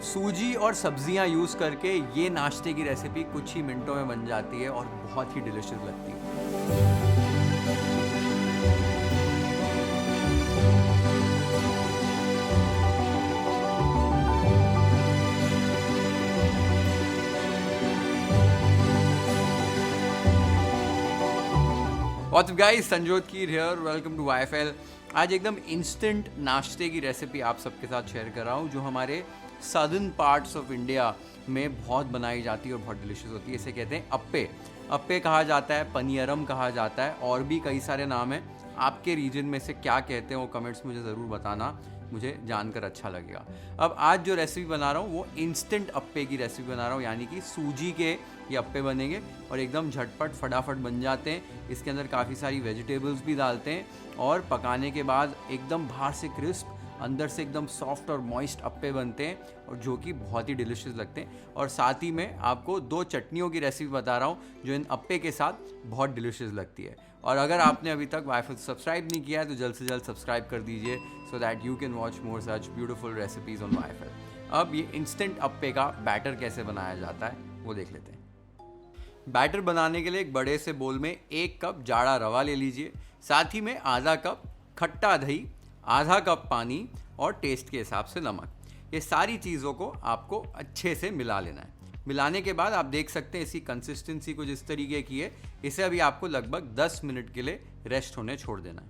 सूजी और सब्जियां यूज़ करके ये नाश्ते की रेसिपी कुछ ही मिनटों में बन जाती है और बहुत ही डिलिशियस लगती है। What's up guys, Sanjyot Keer here, welcome to YFL। आज एकदम इंस्टेंट नाश्ते की रेसिपी आप सबके साथ शेयर कर रहा हूँ जो हमारे सदर्न पार्ट्स ऑफ इंडिया में बहुत बनाई जाती है और बहुत डिलिशियस होती है। इसे कहते हैं अप्पे। अप्पे कहा जाता है, पनियरम कहा जाता है, और भी कई सारे नाम हैं। आपके रीजन में से क्या कहते हैं वो कमेंट्स मुझे ज़रूर बताना, मुझे जानकर अच्छा लगेगा। अब आज जो रेसिपी बना रहा हूँ वो इंस्टेंट अप्पे की रेसिपी बना रहा हूँ, यानी कि सूजी के ये अप्पे बनेंगे और एकदम झटपट फटाफट बन जाते हैं। इसके अंदर काफ़ी सारी वेजिटेबल्स भी डालते हैं और पकाने के बाद एकदम बाहर से क्रिस्प, अंदर से एकदम सॉफ्ट और मॉइस्ट अप्पे बनते हैं और जो कि बहुत ही डिलिशियस लगते हैं। और साथ ही में आपको 2 चटनियों की रेसिपी बता रहा हूँ जो इन अप्पे के साथ बहुत डिलिशियस लगती है। और अगर आपने अभी तक YFL सब्सक्राइब नहीं किया है तो जल्द से जल्द सब्सक्राइब कर दीजिए, so that you can watch more such beautiful recipes on YFL। अब ये इंस्टेंट अप्पे का बैटर कैसे बनाया जाता है वो देख लेते हैं। बैटर बनाने के लिए एक बड़े से बोल में 1 कप जाड़ा रवा ले लीजिए, साथ ही में आधा कप खट्टा दही, आधा कप पानी और टेस्ट के हिसाब से नमक। ये सारी चीज़ों को आपको अच्छे से मिला लेना है। मिलाने के बाद आप देख सकते हैं इसकी कंसिस्टेंसी कुछ इस तरीके की है। इसे अभी आपको लगभग 10 मिनट के लिए रेस्ट होने छोड़ देना है।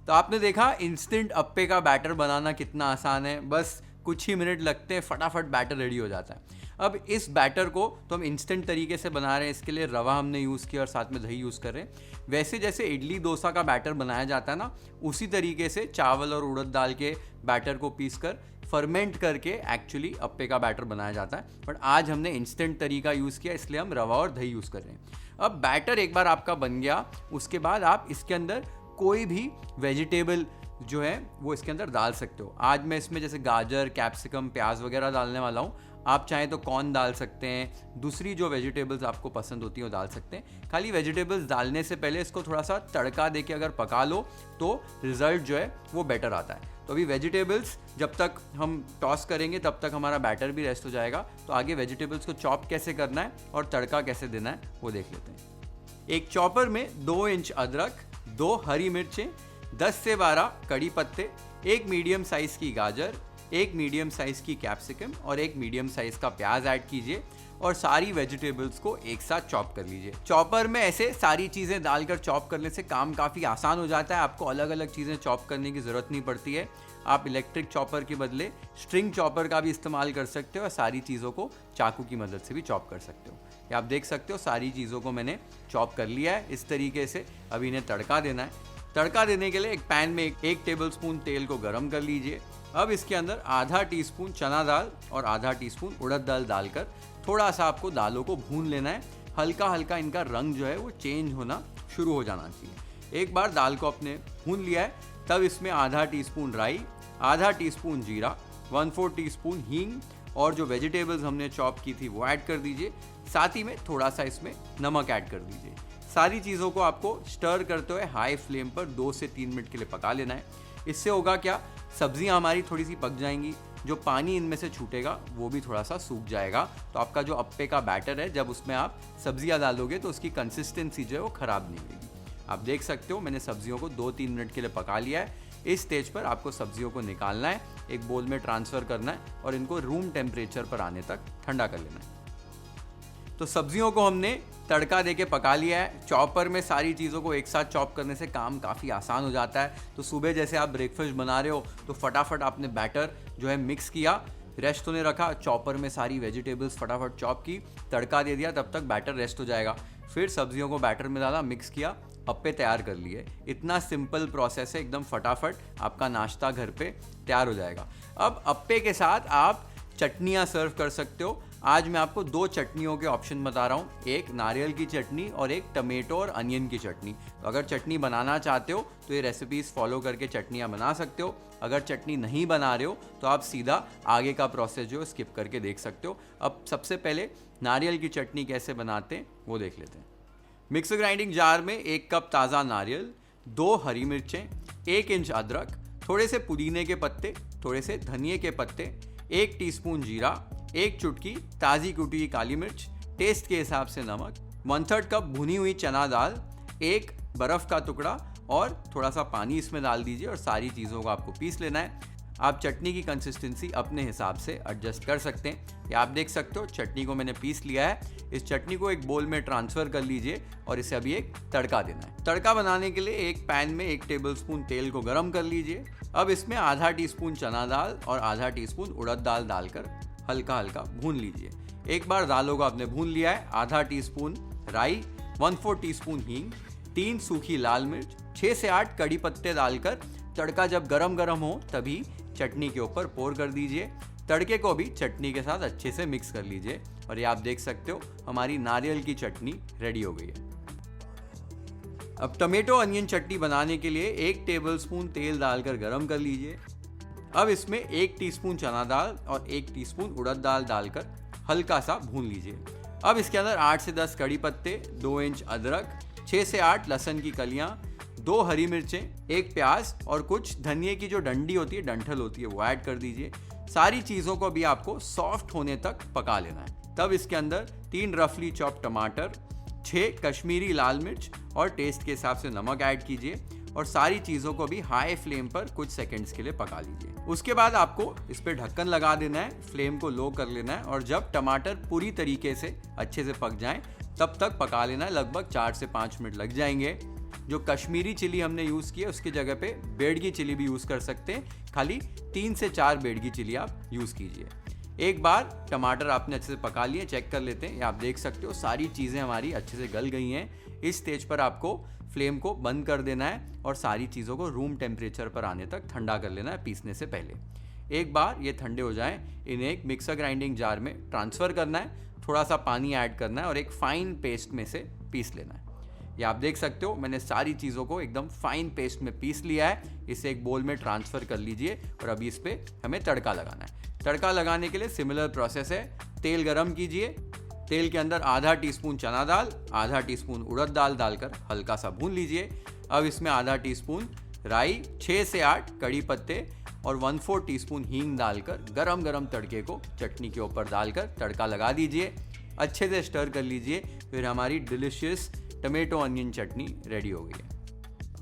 तो आपने देखा इंस्टेंट अप्पे का बैटर बनाना कितना आसान है, बस कुछ ही मिनट लगते हैं, फटाफट बैटर रेडी हो जाता है। अब इस बैटर को तो हम इंस्टेंट तरीके से बना रहे हैं, इसके लिए रवा हमने यूज़ किया और साथ में दही यूज़ कर रहे हैं। वैसे जैसे इडली डोसा का बैटर बनाया जाता है ना, उसी तरीके से चावल और उड़द दाल के बैटर को पीस कर फर्मेंट करके एक्चुअली अप्पे का बैटर बनाया जाता है। बट आज हमने इंस्टेंट तरीका यूज़ किया, इसलिए हम रवा और दही यूज़ कर रहे हैं। अब बैटर एक बार आपका बन गया, उसके बाद आप इसके अंदर कोई भी वेजिटेबल जो है वो इसके अंदर डाल सकते हो। आज मैं इसमें जैसे गाजर, कैप्सिकम, प्याज वगैरह डालने वाला हूँ। आप चाहें तो कॉर्न डाल सकते हैं, दूसरी जो वेजिटेबल्स आपको पसंद होती हैं वो डाल सकते हैं। खाली वेजिटेबल्स डालने से पहले इसको थोड़ा सा तड़का देके अगर पका लो तो रिजल्ट जो है वो बेटर आता है। तो अभी वेजिटेबल्स जब तक हम टॉस करेंगे तब तक हमारा बैटर भी रेस्ट हो जाएगा। तो आगे वेजिटेबल्स को चॉप कैसे करना है और तड़का कैसे देना है वो देख लेते हैं। एक चॉपर में 2 इंच अदरक, 2 हरी मिर्चें, 10 से 12 कड़ी पत्ते, 1 मीडियम साइज़ की गाजर, 1 मीडियम साइज़ की कैप्सिकम और 1 मीडियम साइज़ का प्याज ऐड कीजिए और सारी वेजिटेबल्स को एक साथ चॉप कर लीजिए। चॉपर में ऐसे सारी चीज़ें डालकर चॉप करने से काम काफ़ी आसान हो जाता है। आपको अलग अलग चीज़ें चॉप करने की ज़रूरत नहीं पड़ती है। आप इलेक्ट्रिक चॉपर के बदले स्ट्रिंग चॉपर का भी इस्तेमाल कर सकते हो और सारी चीज़ों को चाकू की मदद से भी चॉप कर सकते हो। ये आप देख सकते हो सारी चीज़ों को मैंने चॉप कर लिया है इस तरीके से। अभी इन्हें तड़का देना है। तड़का देने के लिए एक पैन में 1 टेबलस्पून तेल को गर्म कर लीजिए। अब इसके अंदर आधा टीस्पून चना दाल और आधा टीस्पून उड़द दाल डालकर थोड़ा सा आपको दालों को भून लेना है। हल्का हल्का इनका रंग जो है वो चेंज होना शुरू हो जाना चाहिए। एक बार दाल को आपने भून लिया है तब इसमें आधा टीस्पून राई, आधा टीस्पून जीरा, 1/4 टीस्पून हींग और जो वेजिटेबल्स हमने चॉप की थी वो ऐड कर दीजिए। साथ ही में थोड़ा सा इसमें नमक ऐड कर दीजिए। सारी चीज़ों को आपको स्टर करते हुए हाई फ्लेम पर 2 से 3 मिनट के लिए पका लेना है। इससे होगा क्या, सब्जियां हमारी थोड़ी सी पक जाएंगी, जो पानी इनमें से छूटेगा वो भी थोड़ा सा सूख जाएगा। तो आपका जो अप्पे का बैटर है, जब उसमें आप सब्जियां डालोगे तो उसकी कंसिस्टेंसी जो है वो ख़राब नहीं होगी। आप देख सकते हो मैंने सब्जियों को 2-3 मिनट के लिए पका लिया है। इस स्टेज पर आपको सब्जियों को निकालना है, एक बोल में ट्रांसफ़र करना है और इनको रूम टेम्परेचर पर आने तक ठंडा कर लेना है। तो सब्जियों को हमने तड़का देके पका लिया है। चॉपर में सारी चीज़ों को एक साथ चॉप करने से काम काफ़ी आसान हो जाता है। तो सुबह जैसे आप ब्रेकफास्ट बना रहे हो तो फटाफट आपने बैटर जो है मिक्स किया, रेस्ट होने रखा, चॉपर में सारी वेजिटेबल्स फटाफट चॉप की, तड़का दे दिया, तब तक बैटर रेस्ट हो जाएगा। फिर सब्जियों को बैटर में डाला, मिक्स किया, अप्पे तैयार कर लिए। इतना सिंपल प्रोसेस है, एकदम फटाफट आपका नाश्ता घर पे तैयार हो जाएगा। अब अप्पे के साथ आप चटनियाँ सर्व कर सकते हो। आज मैं आपको 2 चटनियों के ऑप्शन बता रहा हूँ, एक नारियल की चटनी और एक टमेटो और अनियन की चटनी। तो अगर चटनी बनाना चाहते हो तो ये रेसिपीज़ फॉलो करके चटनियाँ बना सकते हो। अगर चटनी नहीं बना रहे हो तो आप सीधा आगे का प्रोसेस जो स्किप करके देख सकते हो। अब सबसे पहले नारियल की चटनी कैसे बनाते हैं वो देख लेते हैं। मिक्सर ग्राइंडिंग जार में 1 कप ताज़ा नारियल, 2 हरी मिर्चें, 1 इंच अदरक, थोड़े से पुदीने के पत्ते, थोड़े से धनिए के पत्ते, 1 टीस्पून जीरा, 1 चुटकी ताज़ी कुटी हुई काली मिर्च, टेस्ट के हिसाब से नमक, 1/3 कप भुनी हुई चना दाल, 1 बर्फ़ का टुकड़ा और थोड़ा सा पानी इसमें डाल दीजिए और सारी चीज़ों को आपको पीस लेना है। आप चटनी की कंसिस्टेंसी अपने हिसाब से एडजस्ट कर सकते हैं। या आप देख सकते हो चटनी को मैंने पीस लिया है। इस चटनी को एक बोल में ट्रांसफ़र कर लीजिए और इसे अभी एक तड़का देना है। तड़का बनाने के लिए एक पैन में 1 टेबलस्पून तेल को गर्म कर लीजिए। अब इसमें आधा टीस्पून चना दाल और आधा टीस्पून उड़द दाल डालकर हल्का हल्का भून लीजिए। एक बार दालों को आपने भून लिया है, आधा टीस्पून राई, 1/4 टीस्पून हींग, 3 सूखी लाल मिर्च, 6 से 8 कड़ी पत्ते डालकर तड़का जब गरम गरम हो तभी चटनी के ऊपर पोर कर दीजिए। तड़के को भी चटनी के साथ अच्छे से मिक्स कर लीजिए और ये आप देख सकते हो हमारी नारियल की चटनी रेडी हो गई है। अब टमेटो अनियन चटनी बनाने के लिए 1 टेबलस्पून तेल डालकर गरम कर लीजिए। अब इसमें 1 टीस्पून चना दाल और 1 टीस्पून उड़द दाल डालकर हल्का सा भून लीजिए। अब इसके अंदर 8 से 10 कड़ी पत्ते, 2 इंच अदरक, 6 से 8 लहसुन की कलियां, 2 हरी मिर्चें, 1 प्याज और कुछ धनिए की जो डंडी होती है, डंठल होती है, वो ऐड कर दीजिए। सारी चीज़ों को भी आपको सॉफ्ट होने तक पका लेना है। तब इसके अंदर 3 रफली चॉप टमाटर, 6 कश्मीरी लाल मिर्च और टेस्ट के हिसाब से नमक ऐड कीजिए और सारी चीज़ों को भी हाई फ्लेम पर कुछ सेकंड्स के लिए पका लीजिए। उसके बाद आपको इस पर ढक्कन लगा देना है, फ्लेम को लो कर लेना है और जब टमाटर पूरी तरीके से अच्छे से पक जाएं तब तक पका लेना है। लगभग 4 से 5 मिनट लग जाएंगे। जो कश्मीरी चिली हमने यूज़ की है उसकी जगह पे बेडगी चिली भी यूज़ कर सकते हैं। खाली 3 से 4 बेडगी चिली आप यूज़ कीजिए। एक बार टमाटर आपने अच्छे से पका लिए, चेक कर लेते हैं। आप देख सकते हो सारी चीज़ें हमारी अच्छे से गल गई हैं। इस स्टेज पर आपको फ्लेम को बंद कर देना है और सारी चीज़ों को रूम टेम्परेचर पर आने तक ठंडा कर लेना है पीसने से पहले। एक बार ये ठंडे हो जाएं, इन्हें एक मिक्सर ग्राइंडिंग जार में ट्रांसफ़र करना है, थोड़ा सा पानी ऐड करना है और एक फ़ाइन पेस्ट में से पीस लेना है। ये आप देख सकते हो मैंने सारी चीज़ों को एकदम फाइन पेस्ट में पीस लिया है। इसे एक बोल में ट्रांसफ़र कर लीजिए और अभी इस पर हमें तड़का लगाना है। तड़का लगाने के लिए सिमिलर प्रोसेस है। तेल गरम कीजिए, तेल के अंदर आधा टीस्पून चना दाल, आधा टीस्पून उड़द दाल डालकर हल्का सा भून लीजिए। अब इसमें आधा टीस्पून राई, 6 से 8 कड़ी पत्ते और 1/4 टीस्पून हींग डालकर गरम गरम तड़के को चटनी के ऊपर डालकर तड़का लगा दीजिए। अच्छे से स्टर कर लीजिए। फिर हमारी डिलिशियस टमेटो अनियन चटनी रेडी हो गई है।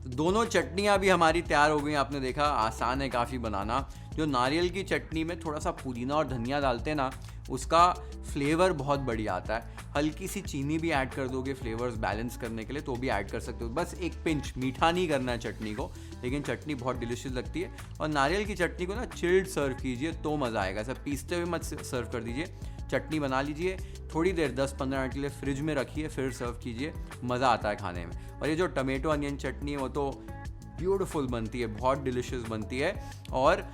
तो दोनों चटनियाँ भी हमारी तैयार हो गई। आपने देखा आसान है काफ़ी बनाना। जो नारियल की चटनी में थोड़ा सा पुदीना और धनिया डालते हैं ना, उसका फ्लेवर बहुत बढ़िया आता है। हल्की सी चीनी भी ऐड कर दोगे फ्लेवर्स बैलेंस करने के लिए तो भी ऐड कर सकते हो। बस एक पिंच, मीठा नहीं करना है चटनी को, लेकिन चटनी बहुत डिलिशियस लगती है। और नारियल की चटनी को ना चिल्ड सर्व कीजिए तो मज़ा आएगा। ऐसा पीसते हुए मत सर्व कर दीजिए। चटनी बना लीजिए, थोड़ी देर 10-15 मिनट के लिए फ्रिज में रखिए, फिर सर्व कीजिए। मज़ा आता है खाने में। और ये जो टमेटो अनियन चटनी है वो तो ब्यूटीफुल बनती है, बहुत डिलिशियस बनती है और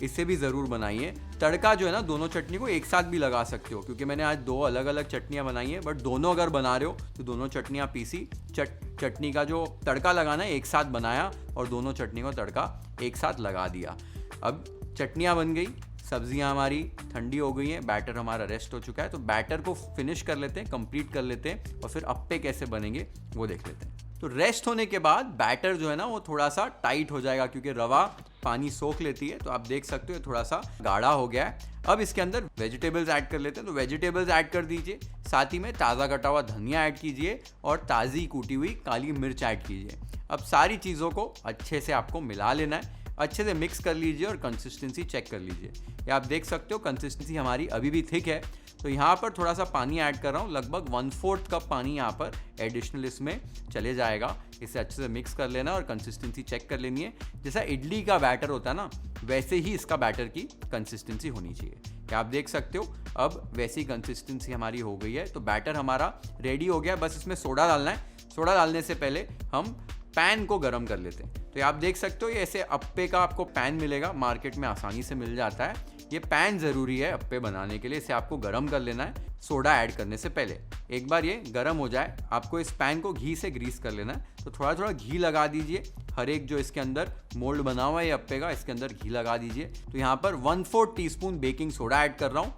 इसे भी ज़रूर बनाइए। तड़का जो है ना, दोनों चटनी को एक साथ भी लगा सकते हो, क्योंकि मैंने आज 2 अलग अलग चटनियाँ बनाई हैं। बट दोनों अगर बना रहे हो तो दोनों चटनियाँ पीसी, चटनी का जो तड़का लगाना है एक साथ बनाया और दोनों चटनी को तड़का एक साथ लगा दिया। अब चटनियाँ बन गई, सब्जियां हमारी ठंडी हो गई हैं, बैटर हमारा रेस्ट हो चुका है। तो बैटर को फिनिश कर लेते हैं, कंप्लीट कर लेते हैं और फिर अप्पे कैसे बनेंगे वो देख लेते हैं। तो रेस्ट होने के बाद बैटर जो है ना वो थोड़ा सा टाइट हो जाएगा, क्योंकि रवा पानी सोख लेती है। तो आप देख सकते हो थोड़ा सा गाढ़ा हो गया है। अब इसके अंदर वेजिटेबल्स ऐड कर लेते हैं। तो वेजिटेबल्स ऐड कर दीजिए, साथ ही में ताज़ा कटा हुआ धनिया ऐड कीजिए और ताज़ी कूटी हुई काली मिर्च ऐड कीजिए। अब सारी चीज़ों को अच्छे से आपको मिला लेना है, अच्छे से मिक्स कर लीजिए और कंसिस्टेंसी चेक कर लीजिए। ये आप देख सकते हो कंसिस्टेंसी हमारी अभी भी थिक है। तो यहाँ पर थोड़ा सा पानी ऐड कर रहा हूँ, लगभग 1/4 कप पानी यहाँ पर एडिशनल इसमें चले जाएगा। इसे अच्छे से मिक्स कर लेना और कंसिस्टेंसी चेक कर लेनी है। जैसा इडली का बैटर होता है ना, वैसे ही इसका बैटर की कंसिस्टेंसी होनी चाहिए। क्या आप देख सकते हो अब वैसी कंसिस्टेंसी हमारी हो गई है। तो बैटर हमारा रेडी हो गया, बस इसमें सोडा डालना है। सोडा डालने से पहले हम पैन को गर्म कर लेते हैं। तो आप देख सकते हो ये ऐसे अप्पे का आपको पैन मिलेगा, मार्केट में आसानी से मिल जाता है। ये पैन ज़रूरी है अप्पे बनाने के लिए, इसे आपको गर्म कर लेना है सोडा ऐड करने से पहले। एक बार ये गर्म हो जाए, आपको इस पैन को घी से ग्रीस कर लेना है। तो थोड़ा थोड़ा घी लगा दीजिए। हर एक जो इसके अंदर मोल्ड बना हुआ है ये अप्पे का, इसके अंदर घी लगा दीजिए। तो यहाँ पर 1/4 टीस्पून बेकिंग सोडा ऐड कर रहा हूँ।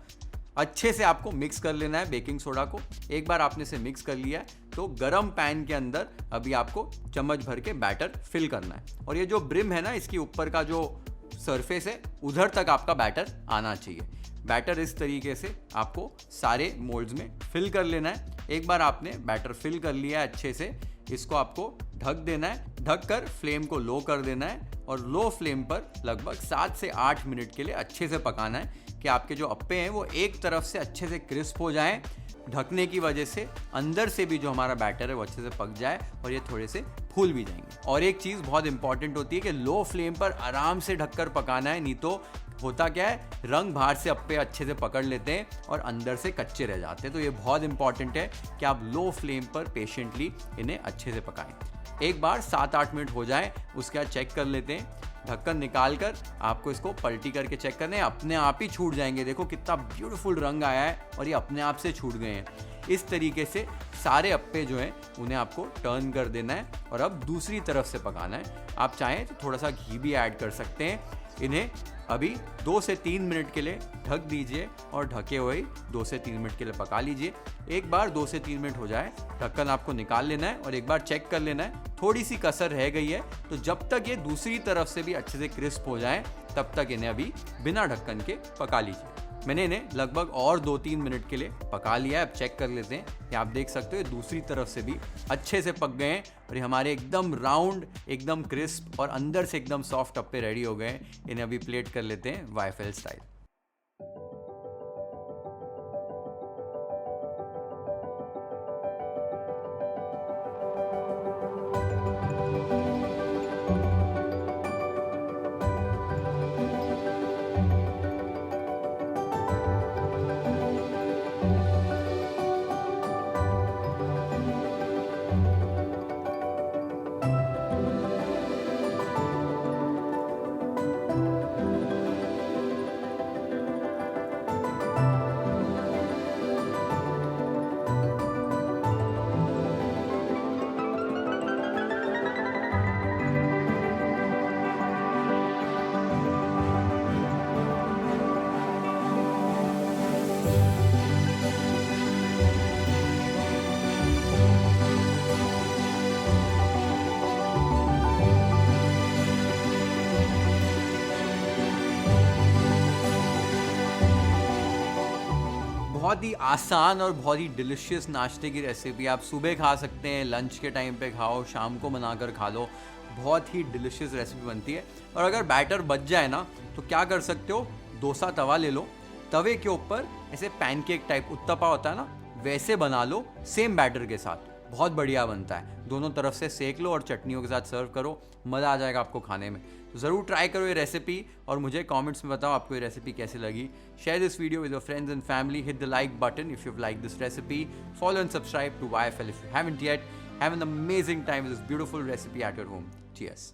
अच्छे से आपको मिक्स कर लेना है बेकिंग सोडा को। एक बार आपने इसे मिक्स कर लिया है तो गरम पैन के अंदर अभी आपको चम्मच भर के बैटर फिल करना है। और ये जो ब्रिम है ना, इसके ऊपर का जो सरफेस है उधर तक आपका बैटर आना चाहिए। बैटर इस तरीके से आपको सारे मोल्ड्स में फिल कर लेना है। एक बार आपने बैटर फिल कर लिया है अच्छे से, इसको आपको ढक देना है। ढक कर फ्लेम को लो कर देना है और लो फ्लेम पर लगभग 7 से 8 मिनट के लिए अच्छे से पकाना है कि आपके जो अप्पे हैं वो एक तरफ से अच्छे से क्रिस्प हो जाएं। ढकने की वजह से अंदर से भी जो हमारा बैटर है वो अच्छे से पक जाए और ये थोड़े से फूल भी जाएंगे। और एक चीज़ बहुत इंपॉर्टेंट होती है कि लो फ्लेम पर आराम से ढककर पकाना है, नहीं तो होता क्या है, रंग बाहर से अप्पे अच्छे से पकड़ लेते हैं और अंदर से कच्चे रह जाते हैं। तो ये बहुत इंपॉर्टेंट है कि आप लो फ्लेम पर पेशेंटली इन्हें अच्छे से पकाएं। एक बार 7-8 मिनट हो जाए उसके बाद चेक कर लेते हैं। ढक्कन निकाल कर आपको इसको पलटी करके चेक करने हैं, अपने आप ही छूट जाएंगे। देखो कितना ब्यूटीफुल रंग आया है और ये अपने आप से छूट गए हैं। इस तरीके से सारे अप्पे जो हैं उन्हें आपको टर्न कर देना है और अब दूसरी तरफ से पकाना है। आप चाहें तो थोड़ा सा घी भी ऐड कर सकते हैं। इन्हें अभी 2 से 3 मिनट के लिए ढक दीजिए और ढके हुए 2 से 3 मिनट के लिए पका लीजिए। एक बार 2 से 3 मिनट हो जाए ढक्कन आपको निकाल लेना है और एक बार चेक कर लेना है थोड़ी सी कसर रह गई है, तो जब तक ये दूसरी तरफ से भी अच्छे से क्रिस्प हो जाए तब तक इन्हें अभी बिना ढक्कन के पका लीजिए। मैंने इन्हें लगभग और 2-3 मिनट के लिए पका लिया है। अब चेक कर लेते हैं कि आप देख सकते हो दूसरी तरफ से भी अच्छे से पक गए हैं और ये हमारे एकदम राउंड, एकदम क्रिस्प और अंदर से एकदम सॉफ्ट अप्पे रेडी हो गए हैं। इन्हें अभी प्लेट कर लेते हैं वाईएफएल स्टाइल। बहुत ही आसान और बहुत ही डिलिशियस नाश्ते की रेसिपी। आप सुबह खा सकते हैं, लंच के टाइम पे खाओ, शाम को बनाकर खा लो। बहुत ही डिलिशियस रेसिपी बनती है। और अगर बैटर बच जाए ना तो क्या कर सकते हो, डोसा तवा ले लो, तवे के ऊपर ऐसे पैनकेक टाइप उत्तपा होता है ना, वैसे बना लो सेम बैटर के साथ। बहुत बढ़िया बनता है। दोनों तरफ से सेक लो और चटनियों के साथ सर्व करो, मज़ा आ जाएगा आपको खाने में। तो ज़रूर ट्राई करो ये रेसिपी और मुझे कमेंट्स में बताओ आपको ये रेसिपी कैसी लगी। Share this video with your friends and family. Hit the like button if you like this recipe. Follow and subscribe to YFL if you haven't yet. Have an amazing time with this beautiful recipe at your home. Cheers.